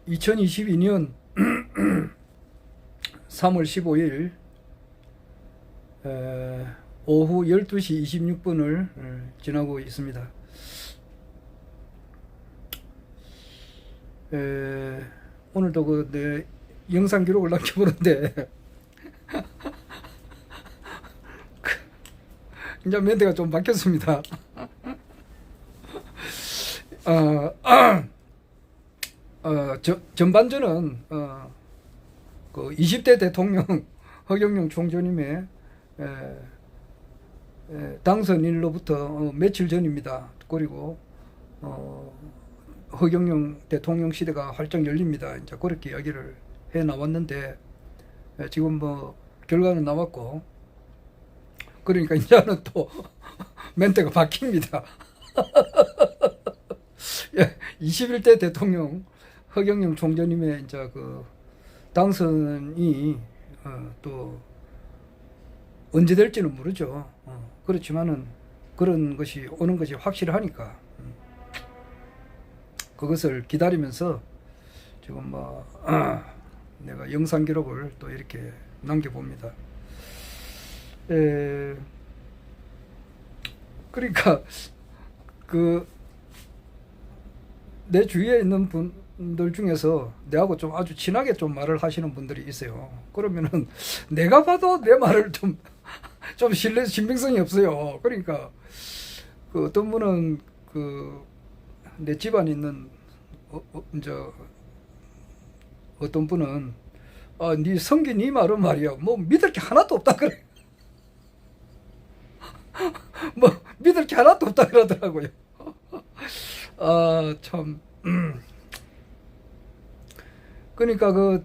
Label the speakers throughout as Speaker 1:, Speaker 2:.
Speaker 1: 2022년 3월 15일 오후 12시 26분을 지나고 있습니다. 오늘도 내 영상 기록을 남겨보는데 이제 멘트가 좀 바뀌었습니다. 전반전은 그 20대 대통령 허경영 총재님의 당선일로부터 며칠 전입니다. 그리고 허경영 대통령 시대가 활짝 열립니다. 이제 그렇게 이야기를 해 나왔는데 지금 뭐 결과는 나왔고, 그러니까 이제는 또 멘트가 바뀝니다. 21대 대통령 허경영 총재님의 이제 그 당선이 또 언제 될지는 모르죠. 그렇지만은 그런 것이 오는 것이 확실하니까 그것을 기다리면서 지금 뭐 내가 영상 기록을 또 이렇게 남겨봅니다. 그러니까 그 내 주위에 있는 분들 중에서 내하고 좀 아주 친하게 좀 말을 하시는 분들이 있어요. 그러면은 내가 봐도 내 말을 좀 신빙성이 없어요. 그러니까 그 어떤 분은 그 내 집안에 있는 이제 어떤 분은 네 성기 네 말은 말이야 뭐 믿을 게 하나도 없다 그래. 뭐 믿을 게 하나도 없다 그러더라고요. 참. 그러니까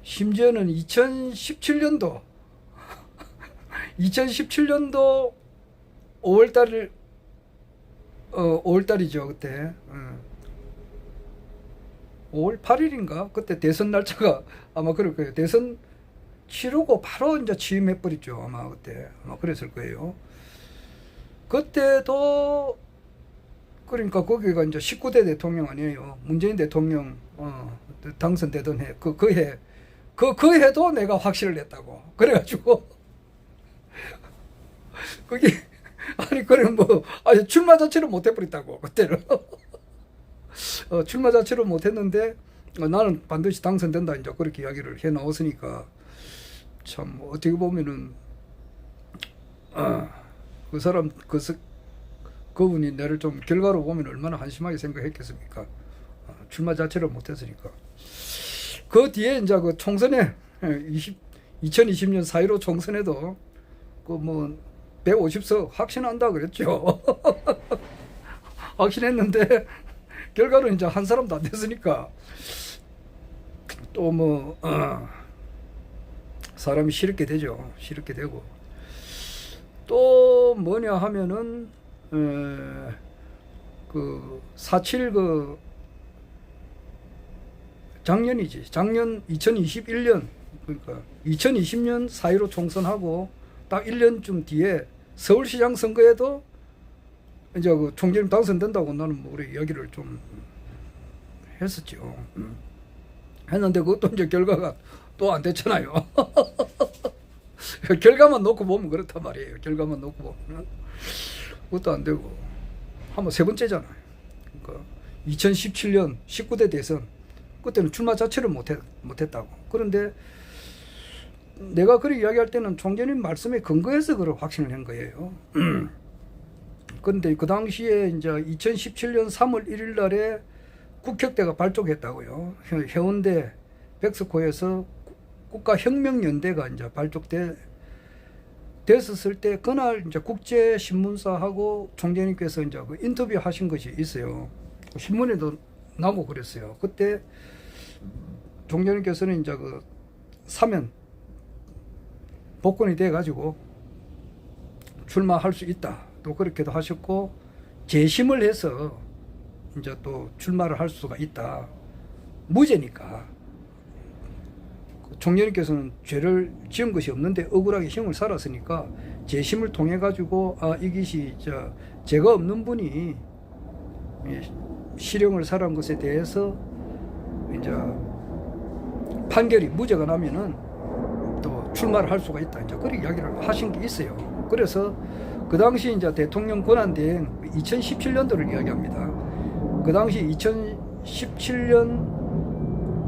Speaker 1: 심지어는 2017년도 5월달이죠 그때. 5월 8일인가 그때 대선 날짜가 아마 그럴 거예요. 대선 치르고 바로 이제 취임해버렸죠. 아마 그때 아마 그랬을 거예요. 그때도 그러니까 거기가 이제 19대 대통령 아니에요. 문재인 대통령 당선되던 해. 그 해도 내가 확신을 냈다고. 그래가지고 그게 아니 그래 뭐 출마 자체를 못 해버렸다고 그때는. 출마 자체를 못 했는데 나는 반드시 당선된다 이제 그렇게 이야기를 해 나왔으니까 참 어떻게 보면은 그 사람 그분이 나를 좀 결과로 보면 얼마나 한심하게 생각했겠습니까? 출마 자체를 못했으니까. 그 뒤에 이제 그 총선에 2020년 4.15 총선에도 그 뭐 150석 확신한다 그랬죠. 확신했는데 결과로 이제 한 사람도 안 됐으니까 또 뭐 사람이 싫게 되죠. 싫게 되고. 또 뭐냐 하면은 그 4.7 그 작년이지. 작년 2021년 그러니까 2020년 4.15 총선하고 딱 1년쯤 뒤에 서울시장 선거에도 이제 그 총재님 당선된다고 나는 뭐 우리 이야기를 좀 했었죠. 했는데 그것도 이제 결과가 또 안 됐잖아요. 결과만 놓고 보면 그렇단 말이에요. 결과만 놓고 보면 그것도 안 되고 한번 세 번째잖아요. 그러니까 2017년 19대 대선 그때는 출마 자체를 못했다고. 그런데 내가 그렇게 이야기할 때는 총재님 말씀에 근거해서 그걸 확신을 한 거예요. 그런데 그 당시에 이제 2017년 3월 1일 날에 국혁대가 발족했다고요. 해운대 백스코에서 국가혁명연대가 이제 됐었을 때 그날 이제 국제신문사하고 총재님께서 이제 그 인터뷰 하신 것이 있어요. 신문에도 나고 그랬어요. 그때 총재님께서는 이제 그 사면 복권이 돼 가지고 출마할 수 있다. 또 그렇게도 하셨고 재심을 해서 이제 또 출마를 할 수가 있다. 무죄니까. 총재님께서는 죄를 지은 것이 없는데 억울하게 형을 살았으니까 재심을 통해 가지고 이것이 죄가 없는 분이 실형을 살한 것에 대해서 이제 판결이 무죄가 나면은 또 출마를 할 수가 있다. 이제 그런 이야기를 하신 게 있어요. 그래서 그 당시 이제 대통령 권한대행 2017년도를 이야기합니다. 그 당시 2017년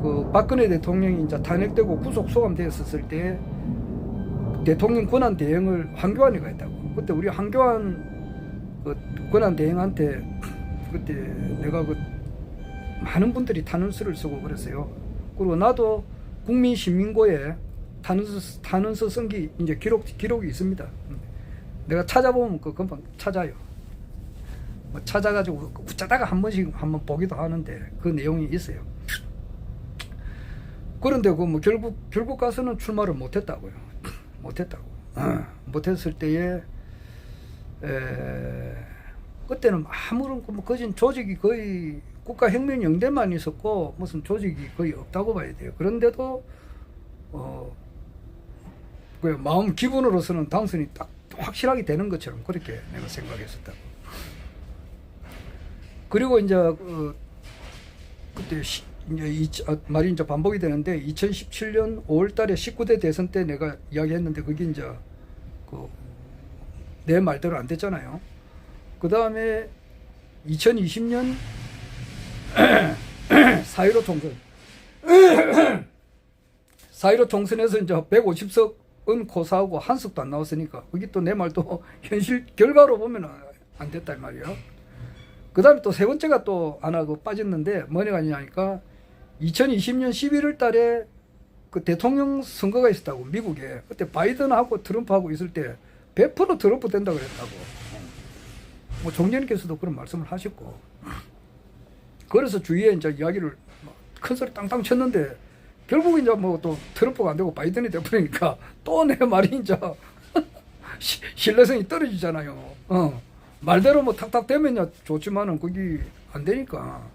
Speaker 1: 그 박근혜 대통령이 이제 탄핵되고 구속 소감되었을 때 대통령 권한 대행을 황교안이가 했다고. 그때 우리 황교안 그 권한 대행한테 그때 내가 그 많은 분들이 탄원서를 쓰고 그랬어요. 그리고 나도 국민신민고에 탄원서 쓴 게 이제 기록이 있습니다. 내가 찾아보면 그 금방 찾아요. 뭐 찾아가지고 웃자다가 한 번씩 한번 보기도 하는데 그 내용이 있어요. 그런데 그 뭐 결국 가서는 출마를 못했다고요. 못했다고. 못했을 때에 그때는 아무런 뭐 거진 조직이 거의 국가혁명영대만 있었고 무슨 조직이 거의 없다고 봐야 돼요. 그런데도 그 마음 기분으로서는 당선이 딱 확실하게 되는 것처럼 그렇게 내가 생각했었다고. 그리고 이제 그때 말이 이제 반복이 되는데 2017년 5월달에 19대 대선 때 내가 이야기했는데 그게 이제 내 말대로 안 됐잖아요. 그 다음에 2020년 4.15 총선 4.15 총선에서 이제 150석은 고사하고 한 석도 안 나왔으니까 그게 또 내 말도 현실 결과로 보면 안 됐단 말이에요. 그 다음에 또 세 번째가 또 안 하고 빠졌는데 뭐냐 하니까 2020년 11월 달에 그 대통령 선거가 있었다고 미국에. 그때 바이든하고 트럼프하고 있을 때 100% 트럼프 된다 그랬다고. 뭐 총재님께서도 그런 말씀을 하셨고. 그래서 주위에 이제 이야기를 큰 소리 땅땅 쳤는데 결국 이제 뭐 또 트럼프가 안 되고 바이든이 돼버리니까 또 내 말이 이제 신뢰성이 떨어지잖아요. 말대로 뭐 탁탁 되면야 좋지만은 그게 안 되니까.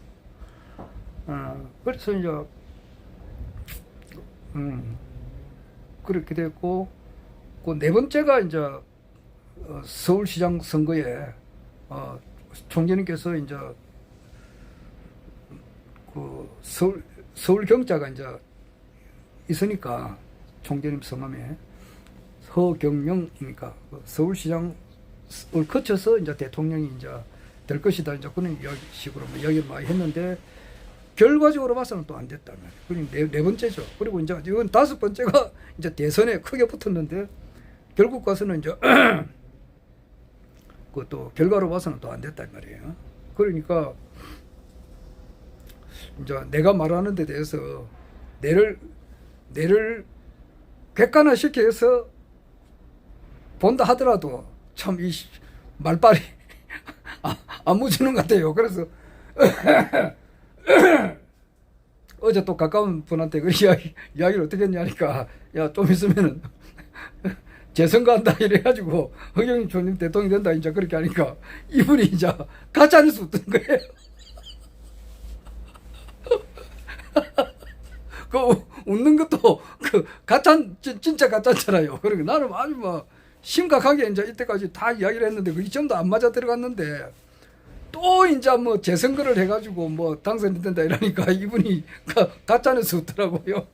Speaker 1: 그래서 이제 그렇게 됐고 그 네 번째가 이제 서울시장 선거에 총재님께서 이제 그 서울 경자가 이제 있으니까 총재님 성함에 서경영이니까 서울시장을 거쳐서 이제 대통령이 이제 될 것이다. 이제 그런 식으로 이야기를 많이 했는데 결과적으로 봐서는 또 안 됐다. 그리고 네 번째죠. 그리고 이제 이건 다섯 번째가 이제 대선에 크게 붙었는데 결국 가서는 이제 그또 결과로 봐서는 또 안 됐단 말이에요. 그러니까 이제 내가 말하는 데 대해서 내를 객관화시켜서 본다 하더라도 참 이 말빨이 안 묻히는 것 같아요. 그래서 어제 또 가까운 분한테 그 이야기를 어떻게 했냐니까 야 좀 있으면은 재선거한다 이래가지고 허경영 총리 대통령이 된다 이제 그렇게 하니까 이분이 이제 가짜뉴스 웃던 거예요. 그 웃는 것도 그 진짜 가짜잖아요. 그러니까 나는 아주 뭐 심각하게 이제 이때까지 다 이야기를 했는데 그게 전부 안 맞아 들어갔는데 또 이제 뭐 재선거를 해가지고 뭐 당선이 된다 이러니까 이분이 가짜뉴스 웃더라고요.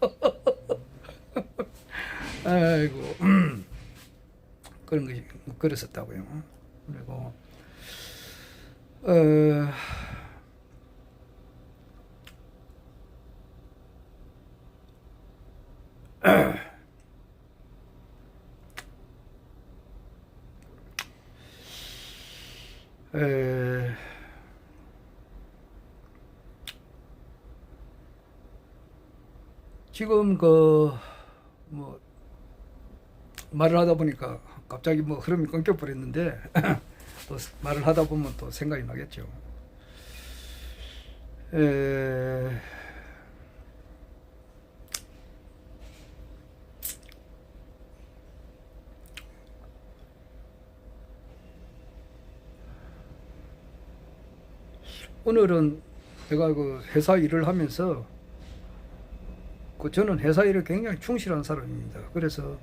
Speaker 1: 아이고 그런 것이 그랬었다고요. 그리고 지금 뭐 말을 하다 보니까 갑자기 뭐 흐름이 끊겨 버렸는데 또 말을 하다 보면 또 생각이 나겠죠. 오늘은 내가 그 회사 일을 하면서 저는 회사 일을 굉장히 충실한 사람입니다. 그래서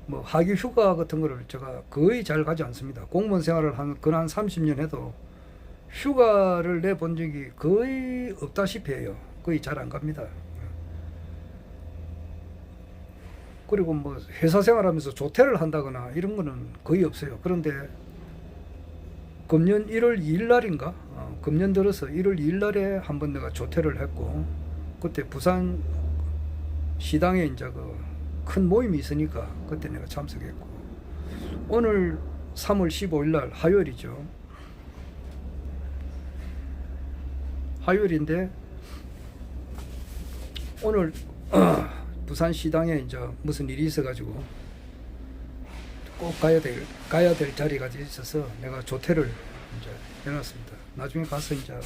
Speaker 1: 뭐 하기 휴가 같은 거를 제가 거의 잘 가지 않습니다. 공무원 생활을 한 30년 해도 휴가를 내본 적이 거의 없다시피 해요. 거의 잘 안 갑니다. 그리고 뭐 회사 생활하면서 조퇴를 한다거나 이런 거는 거의 없어요. 그런데 금년 1월 2일 날인가? 금년 들어서 1월 2일 날에 한번 내가 조퇴를 했고, 그때 부산 시당에 이제 그 큰 모임이 있으니까 그때 내가 참석했고, 오늘 3월 15일 날 화요일이죠. 화요일인데 오늘 부산 시당에 이제 무슨 일이 있어가지고 꼭 가야 될 자리가 있어서 내가 조퇴를 이제 해놨습니다. 나중에 가서 이제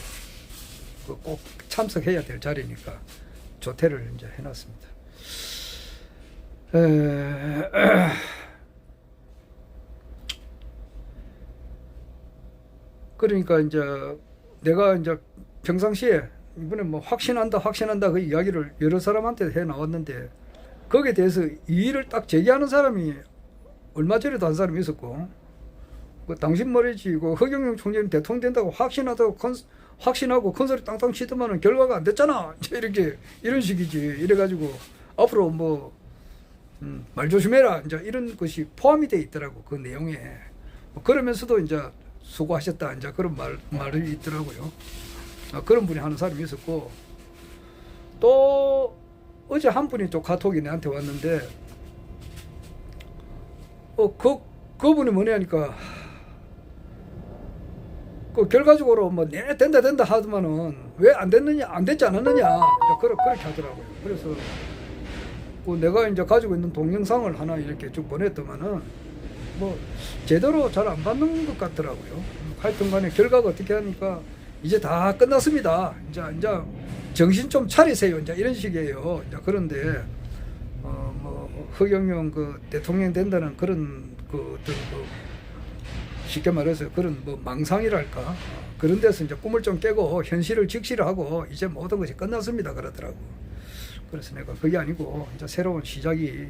Speaker 1: 꼭 참석해야 될 자리니까 조퇴를 이제 해놨습니다. 그러니까 이제 내가 이제 평상시에 이번에 뭐 확신한다 그 이야기를 여러 사람한테 해 나왔는데, 거기에 대해서 이의를 딱 제기하는 사람이 얼마 전에도 한 사람이 있었고, 그 당신 말이지 그 허경영 총재는 대통령 된다고 확신하고 큰소리 땅땅 치더만은 결과가 안 됐잖아, 이렇게 이런 식이지. 이래가지고 앞으로 뭐 말 조심해라 이제 이런 것이 포함이 돼 있더라고, 그 내용에. 그러면서도 이제 수고하셨다 이제 그런 말이 있더라고요. 그런 분이 하는 사람이 있었고, 또 어제 한 분이 또 카톡이 내한테 왔는데, 그분이 뭐냐니까, 그 결과적으로 뭐 네 된다 하더만은 왜 안 됐지 않았느냐 그렇게 하더라고요. 그래서 내가 이제 가지고 있는 동영상을 하나 이렇게 쭉 보냈더만은 뭐 제대로 잘 안 받는 것 같더라고요. 하여튼간에 결과가 어떻게 하니까 이제 다 끝났습니다. 이제 정신 좀 차리세요. 이제 이런 식이에요. 이제 그런데 뭐 허경영 그 대통령 된다는 그런 그 어떤 쉽게 말해서 그런 뭐 망상이랄까, 그런 데서 이제 꿈을 좀 깨고 현실을 직시를 하고 이제 모든 것이 끝났습니다 그러더라고. 그래서 내가 그게 아니고 이제 새로운 시작이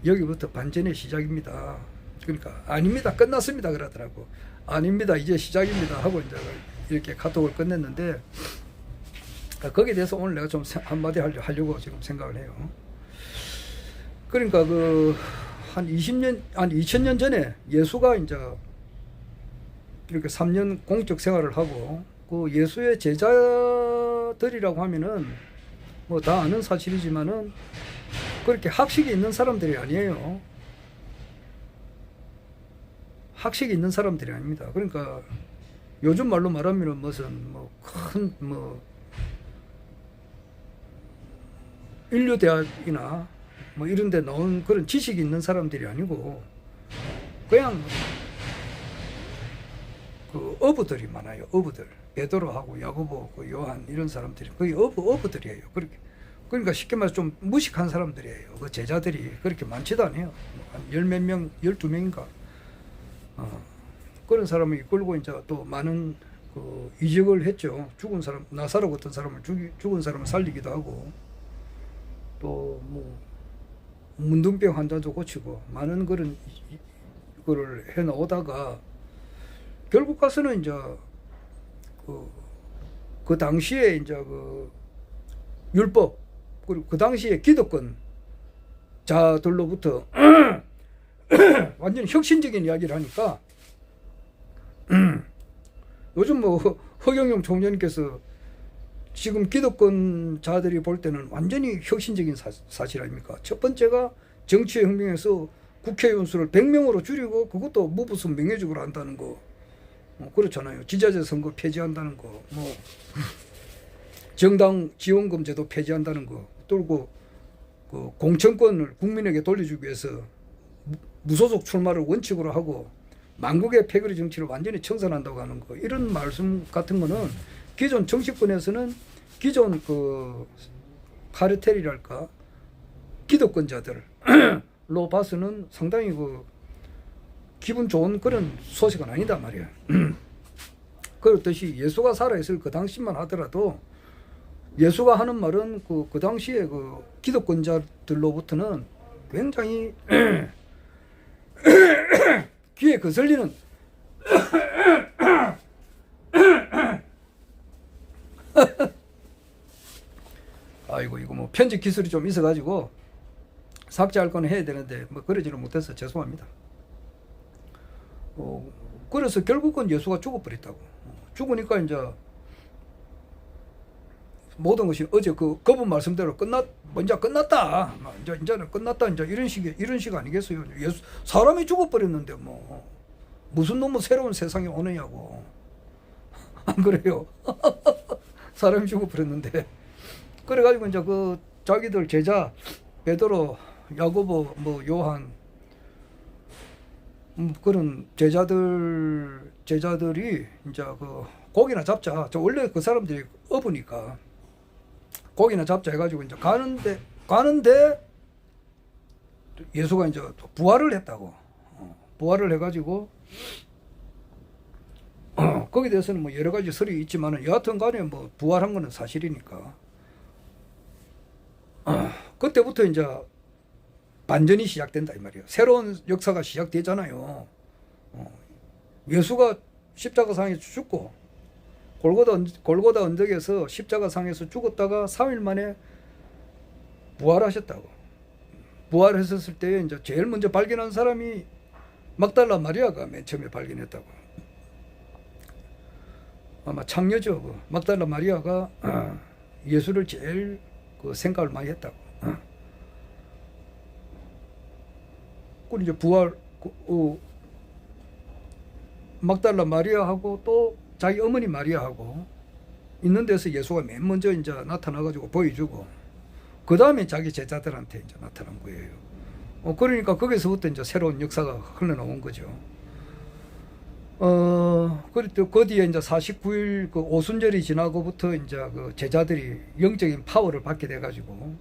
Speaker 1: 여기부터 반전의 시작입니다. 그러니까 아닙니다 끝났습니다 그러더라고. 아닙니다 이제 시작입니다 하고 이제 이렇게 카톡을 끝냈는데, 거기에 대해서 오늘 내가 좀 한마디 하려고 지금 생각을 해요. 그러니까 한 2000년 전에 예수가 이제 이렇게 3년 공적 생활을 하고, 그 예수의 제자들이라고 하면은 뭐 다 아는 사실이지만은 그렇게 학식이 있는 사람들이 아니에요. 학식이 있는 사람들이 아닙니다. 그러니까 요즘 말로 말하면은 무슨 뭐 큰 뭐 인류대학이나 뭐 이런 데 나온 그런 지식이 있는 사람들이 아니고, 그냥 그 어부들이 많아요. 어부들. 베드로하고 야고보, 그 요한 이런 사람들이 거의 어부들이에요. 그러니까 쉽게 말해서 좀 무식한 사람들이에요. 그 제자들이 그렇게 많지도 않아요. 한 10몇 명, 12명인가. 그런 사람을 이끌고 이제 또 많은 그 이적을 했죠. 죽은 사람, 나사로 같은 사람을 죽은 사람을 살리기도 하고, 또 뭐 문둥병 환자도 고치고 많은 그런 거를 해 나오다가 결국 가서는 이제 그 당시에 이제 그 율법, 그리고 그 당시에 기득권 자들로부터 완전 혁신적인 이야기를 하니까 요즘 뭐 허경영 총재님께서 지금 기득권자들이 볼 때는 완전히 혁신적인 사실 아닙니까? 첫 번째가 정치혁명에서 국회의원 수를 100명으로 줄이고, 그것도 무부수 명예적으로 한다는 거. 그렇잖아요. 지자체 선거 폐지한다는 거, 뭐 정당 지원금 제도 폐지한다는 거, 그리고 그 공천권을 국민에게 돌려주기 위해서 무소속 출마를 원칙으로 하고 만국의 패거리 정치를 완전히 청산한다고 하는 거, 이런 말씀 같은 거는 기존 정치권에서는 기존 그 카르텔이랄까 기득권자들로 봐서는 상당히 그 기분 좋은 그런 소식은 아니다 말이야. 그렇듯이 예수가 살아있을 그 당시만 하더라도 예수가 하는 말은 그 당시에 그 기득권자들로부터는 굉장히 귀에 거슬리는 아이고 이거 뭐 편집 기술이 좀 있어가지고 삭제할 거는 해야 되는데 뭐 그러지는 못해서 죄송합니다. 그래서 결국은 예수가 죽어버렸다고. 죽으니까 이제 모든 것이 어제 그분 말씀대로 이제 끝났다. 이제는 끝났다. 이제 이런 식 아니겠어요. 예수 사람이 죽어버렸는데 뭐 무슨 놈의 새로운 세상이 오느냐고. 안 그래요? 사람이 죽어버렸는데. 그래가지고 이제 그 자기들 제자 베드로, 야고보, 뭐 요한 그런 제자들이 이제 그 고기나 잡자. 저 원래 그 사람들이 어부니까 고기나 잡자 해가지고 이제 가는데 예수가 이제 부활을 했다고. 부활을 해가지고 거기에 대해서는 뭐 여러 가지 설이 있지만은 여하튼 간에 뭐 부활한 거는 사실이니까 그때부터 이제 반전이 시작된다 이 말이에요. 새로운 역사가 시작되잖아요. 예수가 십자가상에서 죽고 골고다 언덕에서 십자가상에서 죽었다가 3일 만에 부활하셨다고. 부활했었을 때 이제 제일 먼저 발견한 사람이 막달라 마리아가 맨 처음에 발견했다고. 아마 창녀죠. 막달라 마리아가 예수를 제일 그 생각을 많이 했다고. 그리고 이제 막달라 마리아하고 또 자기 어머니 마리아하고 있는 데서 예수가 맨 먼저 이제 나타나가지고 보여주고 그 다음에 자기 제자들한테 이제 나타난 거예요. 그러니까 거기서부터 이제 새로운 역사가 흘러나온 거죠. 그리고 그 뒤에 이제 49일 그 오순절이 지나고부터 이제 그 제자들이 영적인 파워를 받게 돼가지고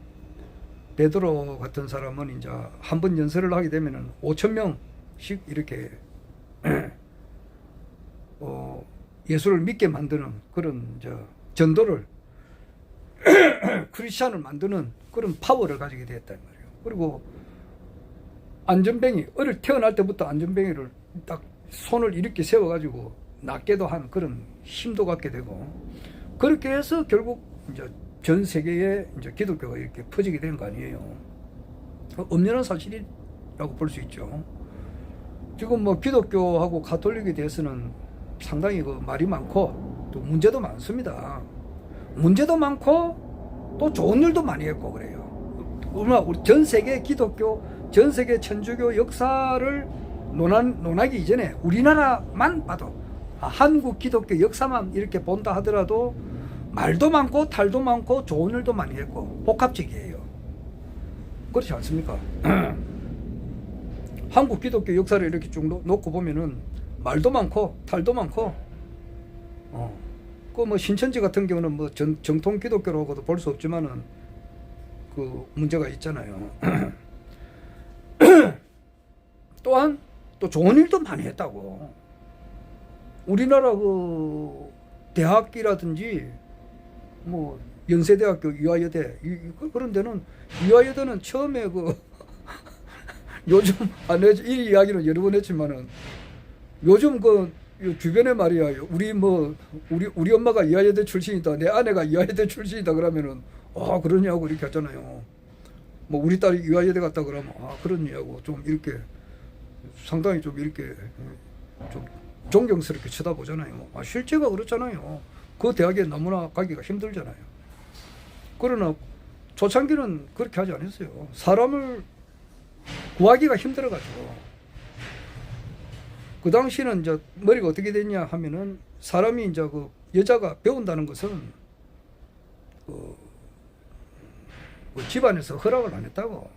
Speaker 1: 베드로 같은 사람은 이제 한 번 연설을 하게 되면은 5,000명씩 이렇게 예수를 믿게 만드는 그런 전도를 크리스찬을 만드는 그런 파워를 가지게 되었단 말이에요. 그리고 안전뱅이 태어날 때부터 안전뱅이를 딱 손을 이렇게 세워가지고 낫게도 한 그런 힘도 갖게 되고 그렇게 해서 결국 이제 전 세계에 이제 기독교가 이렇게 퍼지게 된 거 아니에요. 엄연한 사실이라고 볼 수 있죠. 지금 뭐 기독교하고 가톨릭에 대해서는 상당히 그 말이 많고 또 문제도 많습니다. 문제도 많고 또 좋은 일도 많이 했고 그래요. 우리 전 세계 기독교, 전 세계 천주교 역사를 논하기 이전에 우리나라만 봐도 한국 기독교 역사만 이렇게 본다 하더라도 말도 많고 탈도 많고 좋은 일도 많이 했고 복합적이에요. 그렇지 않습니까? 한국 기독교 역사를 이렇게 쭉 놓고 보면은 말도 많고 탈도 많고 그 뭐 신천지 같은 경우는 뭐 정통 기독교라고도 볼 수 없지만은 그 문제가 있잖아요. 또한 또 좋은 일도 많이 했다고. 우리나라 그 대학이라든지 뭐 연세대학교, 유아여대 그런 데는 유아여대는 처음에 그 요즘 이 이야기는 여러 번 했지만은 요즘 그 주변에 말이야 우리 엄마가 이화여대 출신이다, 내 아내가 이화여대 출신이다 그러면은 그러냐고 이렇게 하잖아요. 뭐 우리 딸이 이화여대 갔다 그러면 그러냐고 좀 이렇게 상당히 좀 이렇게 좀 존경스럽게 쳐다보잖아요. 실제가 그렇잖아요. 그 대학에 너무나 가기가 힘들잖아요. 그러나 초창기는 그렇게 하지 않았어요. 사람을 구하기가 힘들어가지고. 그 당시는 이제 머리가 어떻게 됐냐 하면은 사람이 이제 그 여자가 배운다는 것은 그 집안에서 허락을 안 했다고.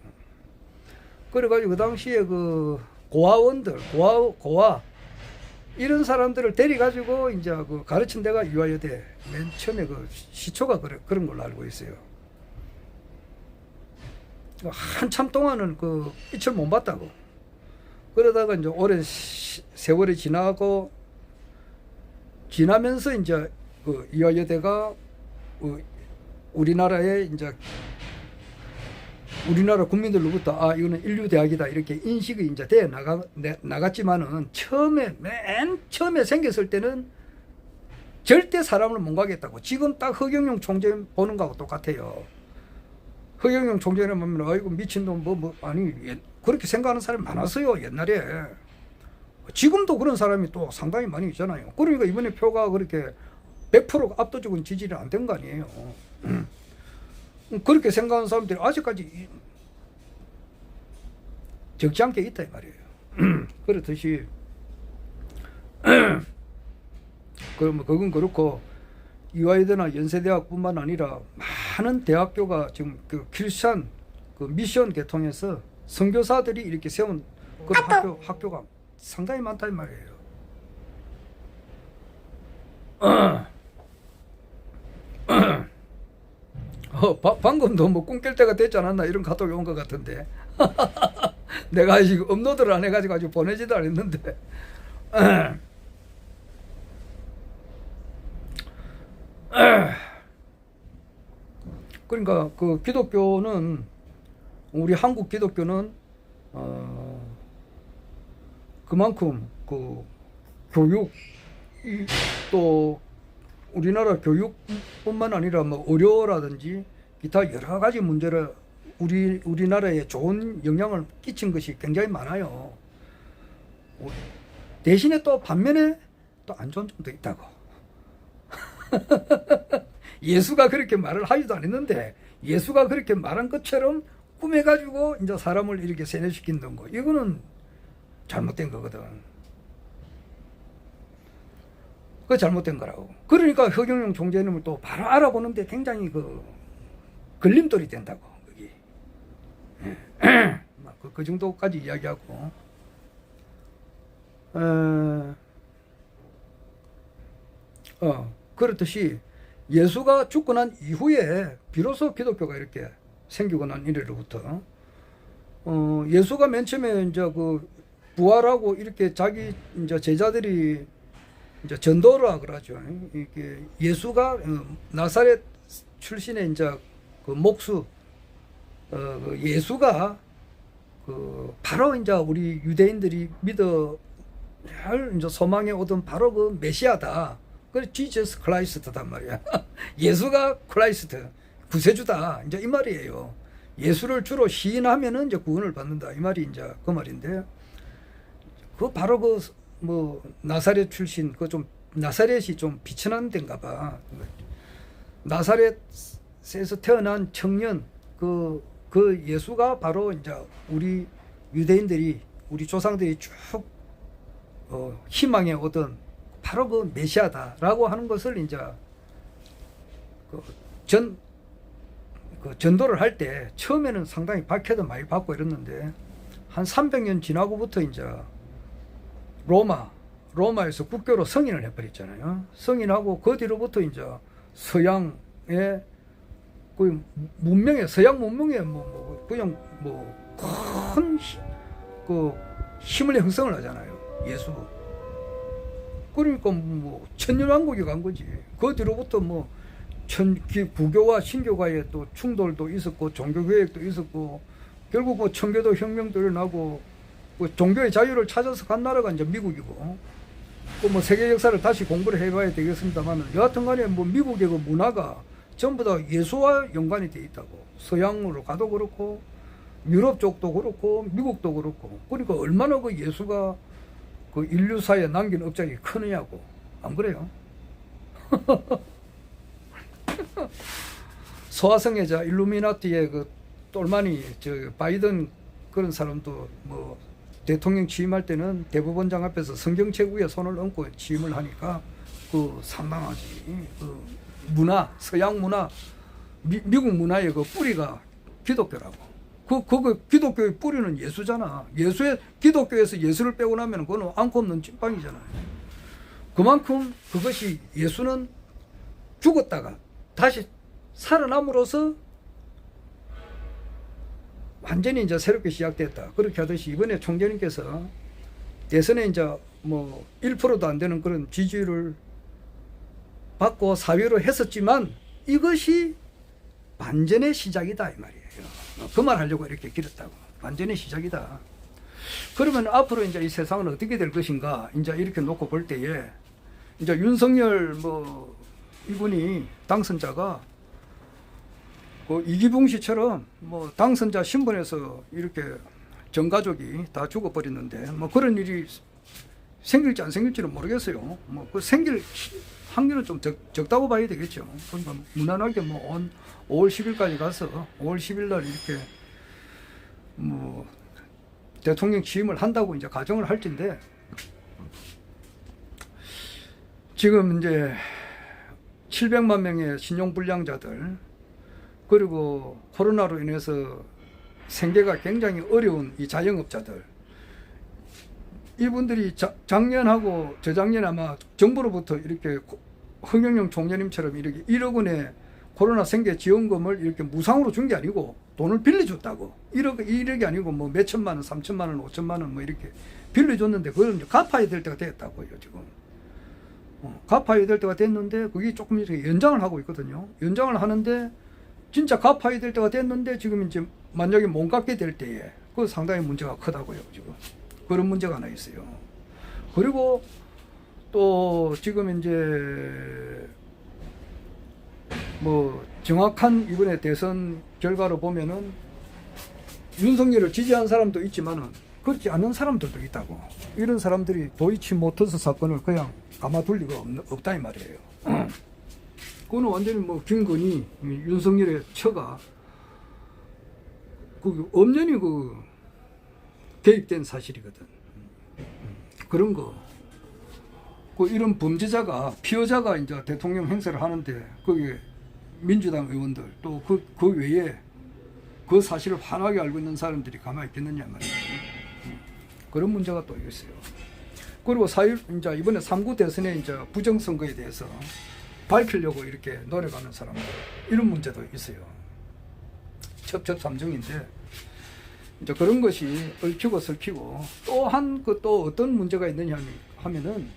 Speaker 1: 그래가지고 그 당시에 그 고아원들, 고아 이런 사람들을 데려가지고 이제 그 가르친 데가 유아여대 맨 처음에 그 시초가 그런 걸로 알고 있어요. 한참 동안은 그 빛을 못 봤다고. 그러다가 이제 오랜 세월이 지나면서 이제 그 이화여대가 우리나라에 이제 우리나라 국민들로부터 이거는 인류 대학이다 이렇게 인식이 이제 돼 나갔지만은 맨 처음에 생겼을 때는 절대 사람을 못 가겠다고. 지금 딱 허경영 총재 보는 거하고 똑같아요. 허경영 총재를 보면 아이고 미친놈 아니 그렇게 생각하는 사람이 많았어요 옛날에. 지금도 그런 사람이 또 상당히 많이 있잖아요. 그러니까 이번에 표가 그렇게 100% 압도적인 지지는 안 된 거 아니에요. 그렇게 생각하는 사람들이 아직까지 적지 않게 있다 이 말이에요. 그렇듯이 그러면 그건 그렇고 이화여대나 연세대학뿐만 아니라 많은 대학교가 지금 그 킬산 그 미션 개통해서 선교사들이 이렇게 세운 그런 학교가 상당히 많다 이 말이에요. 방금도 뭐 꿈깰 때가 됐지 않았나 이런 카톡이 온 것 같은데 내가 지금 업로드를 안 해가지고 아직 보내지도 않았는데 그러니까 그 기독교는 우리 한국 기독교는 그만큼 그 교육 또 우리나라 교육뿐만 아니라 뭐 의료라든지 기타 여러 가지 문제를 우리나라에 좋은 영향을 끼친 것이 굉장히 많아요. 대신에 또 반면에 또 안 좋은 점도 있다고. 예수가 그렇게 말을 하지도 않았는데 예수가 그렇게 말한 것처럼 꾸며가지고 이제 사람을 이렇게 세뇌시킨다는 거. 이거는 잘못된 거거든. 그거 잘못된 거라고. 그러니까 허경영 총재님을 또 바로 알아보는데 굉장히 그 걸림돌이 된다고. 거기. 그 정도까지 이야기하고. 그렇듯이 예수가 죽고 난 이후에 비로소 기독교가 이렇게 생기고 난 이래로부터 예수가 맨 처음에 이제 그 부활하고 이렇게 자기 이제 제자들이 이제 전도라 그러죠. 이게 예수가 나사렛 출신의 이제 그 목수 그 예수가 그 바로 이제 우리 유대인들이 믿어 할 이제 소망에 오던 바로 그 메시아다. 그 지저스 크라이스트단 말이야. 예수가 크라이스트 구세주다. 이제 이 말이에요. 예수를 주로 시인하면은 이제 구원을 받는다. 이 말이 이제 그 말인데 그 바로 그 뭐 나사렛 출신 그 좀 나사렛이 좀 비천한 데인가 봐. 나사렛에서 태어난 청년 그 예수가 바로 이제 우리 유대인들이 우리 조상들이 쭉 희망에 오던 바로 그 메시아다라고 하는 것을 이제 전도를 할 때 처음에는 상당히 박해도 많이 받고 이랬는데 한 300년 지나고부터 이제 로마에서 국교로 승인을 해버렸잖아요. 승인하고 그 뒤로부터 이제 서양의 그 문명의 서양 문명의 그냥 큰 그 힘을 형성을 하잖아요. 예수. 그러니까 천년왕국이 간 거지. 그 뒤로부터 부교와 신교과의 또 충돌도 있었고 종교개혁도 있었고 결국 청교도 혁명도 일어나고 종교의 자유를 찾아서 간 나라가 이제 미국이고 세계 역사를 다시 공부를 해봐야 되겠습니다만 여하튼간에 미국의 그 문화가 전부 다 예수와 연관이 돼 있다고. 서양으로 가도 그렇고 유럽 쪽도 그렇고 미국도 그렇고 그러니까 얼마나 그 예수가 그 인류사에 남긴 업적이 크느냐고. 안 그래요? 소화성애자 일루미나티의 그 똘마니 바이든 그런 사람도 대통령 취임할 때는 대법원장 앞에서 성경책 위에 손을 얹고 취임을 하니까 그 상당하지. 그 문화, 서양 문화, 미국 문화의 그 뿌리가 기독교라고. 그 기독교의 뿌리는 예수잖아. 기독교에서 예수를 빼고 나면 그건 안고 없는 찐빵이잖아요. 그만큼 그것이 예수는 죽었다가 다시 살아남으로써 완전히 이제 새롭게 시작됐다. 그렇게 하듯이 이번에 총재님께서 대선에 이제 1%도 안 되는 그런 지지율을 받고 사회로 했었지만 이것이 반전의 시작이다 이 말이에요. 그 말 하려고 이렇게 길었다고. 반전의 시작이다. 그러면 앞으로 이제 이 세상은 어떻게 될 것인가? 이제 이렇게 놓고 볼 때에 이제 윤석열 이분이 당선자가 그 이기붕 씨처럼 뭐 당선자 신분에서 이렇게 전 가족이 다 죽어버렸는데 뭐 그런 일이 생길지 안 생길지는 모르겠어요. 뭐 그 생길 확률은 좀 적다고 봐야 되겠죠. 그러니까 무난하게 뭐 5월 10일까지 가서 5월 10일 날 이렇게 뭐 대통령 취임을 한다고 이제 가정을 할진데, 지금 이제 700만 명의 신용불량자들, 그리고 코로나로 인해서 생계가 굉장히 어려운 이 자영업자들, 이분들이 작년하고 저작년 아마 정부로부터 이렇게 흥영영 총재님처럼 이렇게 1억 원의 코로나 생계 지원금을 이렇게 무상으로 준 게 아니고 돈을 빌려줬다고. 1억이 아니고 뭐 몇천만 원, 3천만 원, 5천만 원 뭐 이렇게 빌려줬는데 그걸 이제 갚아야 될 때가 됐다고요, 지금. 갚아야 될 때가 됐는데 그게 조금 이렇게 연장을 하고 있거든요. 연장을 하는데 진짜 갚아야 될 때가 됐는데 지금 이제 만약에 못 갚게 될 때에 그 상당히 문제가 크다고요, 지금. 그런 문제가 하나 있어요. 그리고 또 지금 이제 뭐 정확한 이번에 대선 결과로 보면은 윤석열을 지지한 사람도 있지만은 그렇지 않은 사람들도 있다고. 이런 사람들이 도이치모터스 사건을 그냥 가만둘 리가 없다 이 말이에요. 그거는 완전히 뭐 김건희, 윤석열의 처가 그 엄연히 그 개입된 사실이거든. 그런 거. 그 이런 범죄자가, 피해자가 이제 대통령 행세를 하는데 거기에 민주당 의원들 또 그 외에 그 사실을 환하게 알고 있는 사람들이 가만히 있겠느냐 말이에요. 그런 문제가 또 있어요. 그리고 이제 이번에 3구 대선에 이제 부정선거에 대해서 밝히려고 이렇게 노력하는 사람들, 이런 문제도 있어요. 첩첩삼중인데 이제 그런 것이 얽히고 설키고, 또한 그 또 어떤 문제가 있느냐 하면은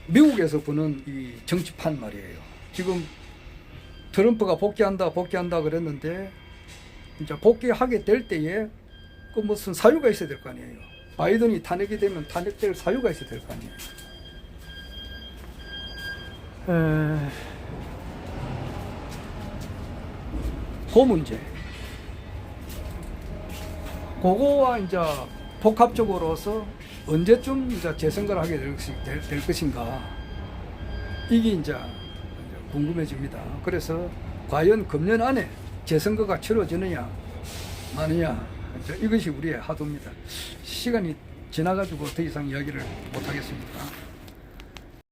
Speaker 1: 미국에서 보는 이 정치판 말이에요. 지금 트럼프가 복귀한다 그랬는데 이제 복귀하게 될 때에 그 무슨 사유가 있어야 될 거 아니에요. 바이든이 탄핵이 되면 탄핵될 사유가 있어야 될 거 아니에요. 그 문제. 그거와 이제 복합적으로서 언제쯤 이제 재선거를 하게 될 것인가. 이게 이제 궁금해집니다. 그래서 과연 금년 안에 재선거가 치러지느냐, 마느냐. 이것이 우리의 하도입니다. 시간이 지나가지고 더 이상 이야기를 못하겠습니다.